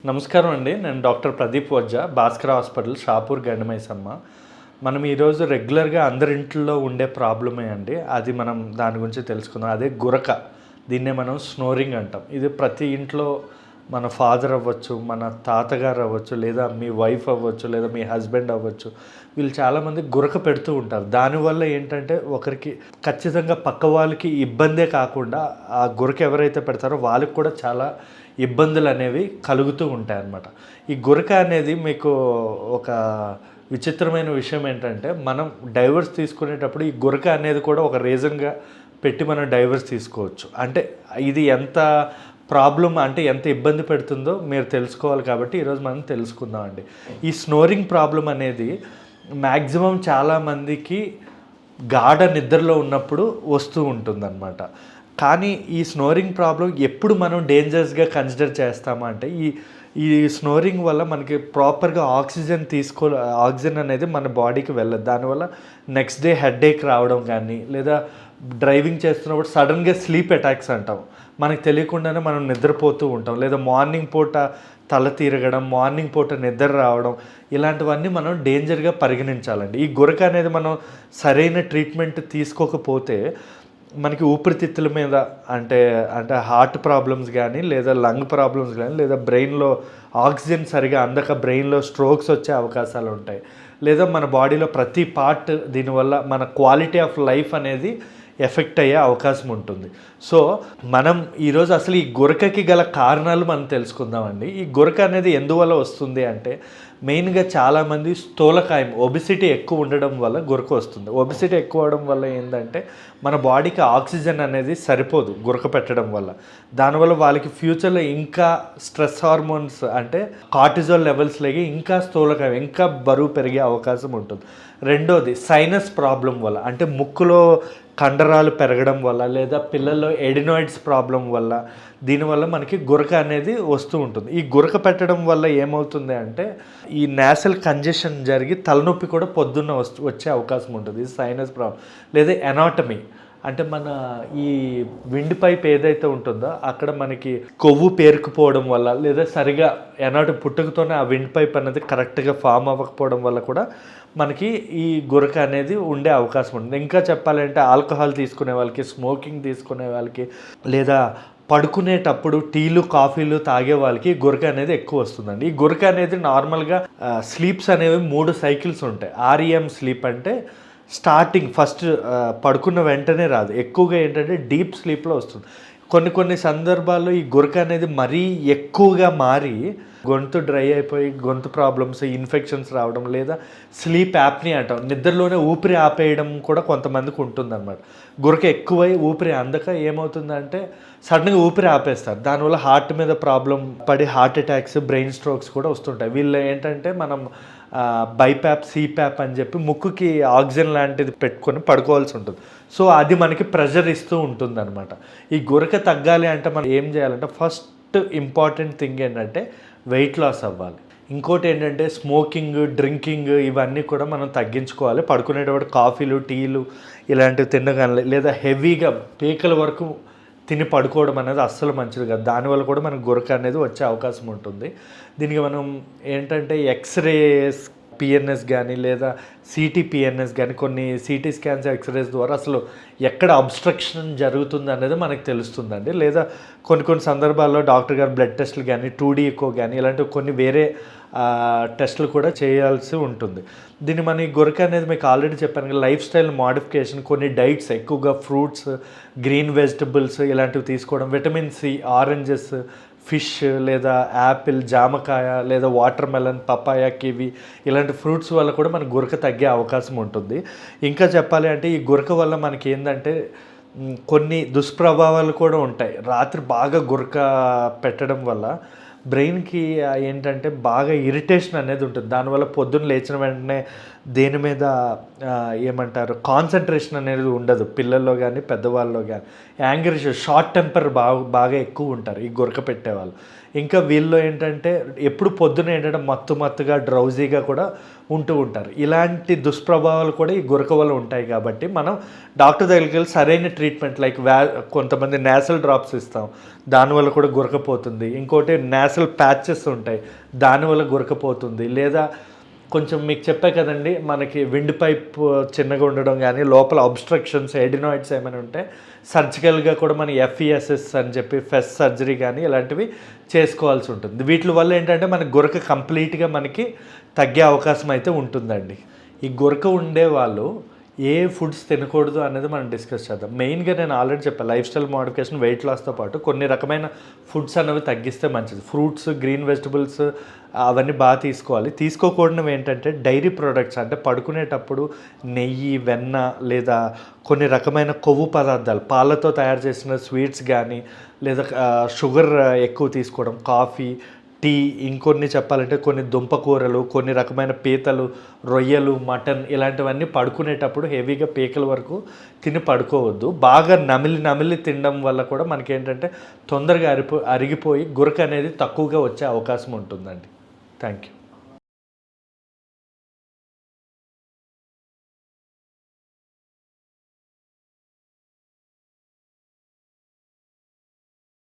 నమస్కారం అండి. నేను డాక్టర్ ప్రదీప్ వజ్జా, భాస్కర్ హాస్పిటల్, షాపూర్, గండిమైసమ్మ. మనం ఈరోజు రెగ్యులర్గా అందరి ఇంట్లో ఉండే ప్రాబ్లమే అండి. అది మనం దాని గురించి తెలుసుకుందాం. అదే గురక. దీన్నే మనం స్నోరింగ్ అంటాం. ఇది ప్రతి ఇంట్లో మన ఫాదర్ అవ్వచ్చు, మన తాతగారు అవ్వచ్చు, లేదా మీ వైఫ్ అవ్వచ్చు, లేదా మీ హస్బెండ్ అవ్వచ్చు, వీళ్ళు చాలామంది గురక పెడుతూ ఉంటారు. దానివల్ల ఏంటంటే ఒకరికి ఖచ్చితంగా పక్క వాళ్ళకి ఇబ్బందే కాకుండా ఆ గురక ఎవరైతే పెడతారో వాళ్ళకి కూడా చాలా ఇబ్బందులు అనేవి కలుగుతూ ఉంటాయి అన్నమాట. ఈ గురక అనేది మీకు ఒక విచిత్రమైన విషయం ఏంటంటే, మనం డైవర్స్ తీసుకునేటప్పుడు ఈ గురక అనేది కూడా ఒక రీజన్గా పెట్టి మనం డైవర్స్ తీసుకోవచ్చు. అంటే ఇది ఎంత ప్రాబ్లం, అంటే ఎంత ఇబ్బంది పెడుతుందో మీరు తెలుసుకోవాలి కాబట్టి ఈరోజు మనం తెలుసుకుందామండి. ఈ స్నోరింగ్ ప్రాబ్లం అనేది మ్యాక్సిమం చాలామందికి గాఢ నిద్రలో ఉన్నప్పుడు వస్తూ ఉంటుందన్నమాట. కానీ ఈ స్నోరింగ్ ప్రాబ్లం ఎప్పుడు మనం డేంజరస్గా కన్సిడర్ చేస్తామా అంటే, ఈ స్నోరింగ్ వల్ల మనకి ప్రాపర్గా ఆక్సిజన్ అనేది మన బాడీకి వెళ్ళదు. దానివల్ల నెక్స్ట్ డే హెడేక్ రావడం కానీ, లేదా డ్రైవింగ్ చేస్తున్నప్పుడు సడన్గా స్లీప్ అటాక్స్ అంటాం, మనకు తెలియకుండానే మనం నిద్రపోతూ ఉంటాం, లేదా మార్నింగ్ పూట తల తిరగడం, మార్నింగ్ పూట నిద్ర రావడం, ఇలాంటివన్నీ మనం డేంజర్గా పరిగణించాలండి. ఈ గురక అనేది మనం సరైన ట్రీట్మెంట్ తీసుకోకపోతే మనకి ఊపిరితిత్తుల మీద అంటే హార్ట్ ప్రాబ్లమ్స్ కానీ, లేదా లంగ్ ప్రాబ్లమ్స్ కానీ, లేదా బ్రెయిన్లో ఆక్సిజన్ సరిగా అందక బ్రెయిన్లో స్ట్రోక్స్ వచ్చే అవకాశాలు ఉంటాయి. లేదా మన బాడీలో ప్రతి పార్ట్ దీనివల్ల మన క్వాలిటీ ఆఫ్ లైఫ్ అనేది ఎఫెక్ట్ అయ్యే అవకాశం ఉంటుంది. సో మనం ఈరోజు అసలు ఈ గురకకి గల కారణాలు మనం తెలుసుకుందామండి. ఈ గురక అనేది ఎందువల్ల వస్తుంది అంటే, మెయిన్గా చాలామంది స్థూలకాయం, ఒబిసిటీ ఎక్కువ ఉండడం వల్ల గురక వస్తుంది. ఒబిసిటీ ఎక్కువ అవడం వల్ల ఏంటంటే మన బాడీకి ఆక్సిజన్ అనేది సరిపోదు గురక పెట్టడం వల్ల. దానివల్ల వాళ్ళకి ఫ్యూచర్లో ఇంకా స్ట్రెస్ హార్మోన్స్ అంటే కార్టిజోల్ లెవెల్స్ లేగి ఇంకా స్థూలకాయం, ఇంకా బరువు పెరిగే అవకాశం ఉంటుంది. రెండోది సైనస్ ప్రాబ్లం వల్ల, అంటే ముక్కులో కండరాలు పెరగడం వల్ల, లేదా పిల్లల్లో ఎడినాయిడ్స్ ప్రాబ్లం వల్ల, దీనివల్ల మనకి గురక అనేది వస్తూ ఉంటుంది. ఈ గురక పెట్టడం వల్ల ఏమవుతుంది అంటే, ఈ నేసల్ కంజెషన్ జరిగి తలనొప్పి కూడా పొద్దున్న వచ్చే అవకాశం ఉంటుంది. ఇది సైనస్ ప్రాబ్లం. లేదా ఎనాటమీ, అంటే మన ఈ విండ్ పైప్ ఏదైతే ఉంటుందో అక్కడ మనకి కొవ్వు పేరుకుపోవడం వల్ల, లేదా సరిగా పుట్టుకతోనే ఆ విండ్ పైప్ అనేది కరెక్ట్గా ఫామ్ అవ్వకపోవడం వల్ల కూడా మనకి ఈ గురక అనేది ఉండే అవకాశం ఉంటుంది. ఇంకా చెప్పాలంటే ఆల్కహాల్ తీసుకునే వాళ్ళకి, స్మోకింగ్ తీసుకునే వాళ్ళకి, లేదా పడుకునేటప్పుడు టీలు కాఫీలు తాగే వాళ్ళకి గురక అనేది ఎక్కువ వస్తుందండి. ఈ గురక అనేది నార్మల్గా స్లీప్స్ అనేవి 3 సైకిల్స్ ఉంటాయి. REM స్లీప్ అంటే స్టార్టింగ్ ఫస్ట్ పడుకున్న వెంటనే రాదు, ఎక్కువగా ఏంటంటే డీప్ స్లీప్లో వస్తుంది. కొన్ని సందర్భాల్లో ఈ గురక అనేది మరీ ఎక్కువగా మారి గొంతు డ్రై అయిపోయి గొంతు ప్రాబ్లమ్స్, ఇన్ఫెక్షన్స్ రావడం, లేదా స్లీప్ యాప్నీ అంటాం, నిద్రలోనే ఊపిరి ఆపేయడం కూడా కొంతమందికి ఉంటుందన్నమాట. గురక ఎక్కువై ఊపిరి అందక ఏమవుతుందంటే సడన్గా ఊపిరి ఆపేస్తారు. దానివల్ల హార్ట్ మీద ప్రాబ్లం పడి హార్ట్ అటాక్స్, బ్రెయిన్ స్ట్రోక్స్ కూడా వస్తుంటాయి. వీళ్ళు ఏంటంటే మనం బైప్యాప్, సిప్యాప్ అని చెప్పి ముక్కుకి ఆక్సిజన్ లాంటిది పెట్టుకొని పడుకోవాల్సి ఉంటుంది. సో అది మనకి ప్రెషర్ ఇస్తూ ఉంటుంది అనమాట. ఈ గురక తగ్గాలి అంటే మనం ఏం చేయాలంటే, ఫస్ట్ ఇంపార్టెంట్ థింగ్ ఏంటంటే వెయిట్ లాస్ అవ్వాలి. ఇంకోటి ఏంటంటే స్మోకింగ్, డ్రింకింగ్ ఇవన్నీ కూడా మనం తగ్గించుకోవాలి. పడుకునేటప్పుడు కాఫీలు, టీలు ఇలాంటివి తినగానే, లేదా హెవీగా పీకల వరకు తిని పడుకోవడం అనేది అస్సలు మంచిది కాదు. దానివల్ల కూడా మనకు గురక అనేది వచ్చే అవకాశం ఉంటుంది. దీనికి మనం ఏంటంటే ఎక్స్రేస్, పిఎన్ఎస్ కానీ, లేదా CT-PNS కానీ, కొన్ని CT స్కాన్స్, ఎక్స్రేస్ ద్వారా అసలు ఎక్కడ అబ్స్ట్రక్షన్ జరుగుతుంది అనేది మనకు తెలుస్తుందండి. లేదా కొన్ని సందర్భాల్లో డాక్టర్ గారు బ్లడ్ టెస్టులు కానీ, 2D ఎకో కానీ, ఇలాంటివి కొన్ని వేరే టెస్టులు కూడా చేయాల్సి ఉంటుంది. దీన్ని మన ఈ గురక అనేది మీకు ఆల్రెడీ చెప్పాను కదా, లైఫ్ స్టైల్ మోడిఫికేషన్, కొన్ని డైట్స్ ఎక్కువగా ఫ్రూట్స్, గ్రీన్ వెజిటబుల్స్ ఇలాంటివి తీసుకోవడం, విటమిన్ C, ఆరెంజెస్, ఫిష్, లేదా యాపిల్, జామకాయ, లేదా వాటర్ మెలన్, పపాయ, కివి ఇలాంటి ఫ్రూట్స్ వల్ల కూడా మనకు గురక తగ్గే అవకాశం ఉంటుంది. ఇంకా చెప్పాలి అంటే ఈ గురక వల్ల మనకి ఏంటంటే కొన్ని దుష్ప్రభావాలు కూడా ఉంటాయి. రాత్రి బాగా గురక పెట్టడం వల్ల బ్రెయిన్కి ఏంటంటే బాగా ఇరిటేషన్ అనేది ఉంటుంది. దానివల్ల పొద్దున్న లేచిన వెంటనే దేని మీద ఏమంటారు కాన్సన్ట్రేషన్ అనేది ఉండదు, పిల్లల్లో కానీ పెద్దవాళ్ళలో కానీ. యాంగర్ ఇష్యూస్, షార్ట్ టెంపర్ బాగా ఎక్కువ ఉంటారు ఈ గురక పెట్టేవాళ్ళు. ఇంకా వీళ్ళు ఏంటంటే ఎప్పుడు పొద్దున ఏంటంటే మత్తుగా డ్రౌజీగా కూడా ఉంటూ ఉంటారు. ఇలాంటి దుష్ప్రభావాలు కూడా ఈ గురక వల్ల ఉంటాయి. కాబట్టి మనం డాక్టర్ దగ్గరికి వెళ్ళి సరైన ట్రీట్మెంట్, లైక్ కొంతమంది నేసల్ డ్రాప్స్ ఇస్తాం, దానివల్ల కూడా గురక పోతుంది. ఇంకోటి బ్యాసల్ ప్యాచెస్ ఉంటాయి, దానివల్ల గురకపోతుంది. లేదా కొంచెం మీకు చెప్పే కదండి, మనకి విండ్ పైప్ చిన్నగా ఉండడం కానీ లోపల అబ్స్ట్రక్షన్స్ ఎడినాయిడ్స్ ఏమైనా ఉంటే సర్జికల్గా కూడా మన ఎఫ్ఈఎస్ఎస్ అని చెప్పి ఫెస్ సర్జరీ కానీ ఇలాంటివి చేసుకోవాల్సి ఉంటుంది. వీటి వల్ల ఏంటంటే మనకి గురక కంప్లీట్గా మనకి తగ్గే అవకాశం అయితే ఉంటుందండి. ఈ గురక ఉండే వాళ్ళు ఏ ఫుడ్స్ తినకూడదు అనేది మనం డిస్కస్ చేద్దాం. మెయిన్గా నేను ఆల్రెడీ చెప్పాను, లైఫ్ స్టైల్ మోడిఫికేషన్, వెయిట్ లాస్తో పాటు కొన్ని రకమైన ఫుడ్స్ అనేవి తగ్గిస్తే మంచిది. ఫ్రూట్స్, గ్రీన్ వెజిటబుల్స్ అవన్నీ బాగా తీసుకోవాలి. తీసుకోకూడనివి ఏంటంటే డైరీ ప్రోడక్ట్స్, అంటే పడుకునేటప్పుడు నెయ్యి, వెన్న లేదా కొన్ని రకమైన కొవ్వు పదార్థాలు, పాలతో తయారు చేసిన స్వీట్స్ కానీ లేదా షుగర్ ఎక్కువ తీసుకోవడం, కాఫీ, టీ, ఇంకొన్ని చెప్పాలంటే కొన్ని దుంపకూరలు, కొన్ని రకమైన పీతలు, రొయ్యలు, మటన్ ఇలాంటివన్నీ పడుకునేటప్పుడు హెవీగా పీకల వరకు తిని పడుకోవద్దు. బాగా నమిలి తినడం వల్ల కూడా మనకేంటంటే తొందరగా అరిగిపోయి గురక అనేది తక్కువగా వచ్చే అవకాశం ఉంటుందండి. Thank you.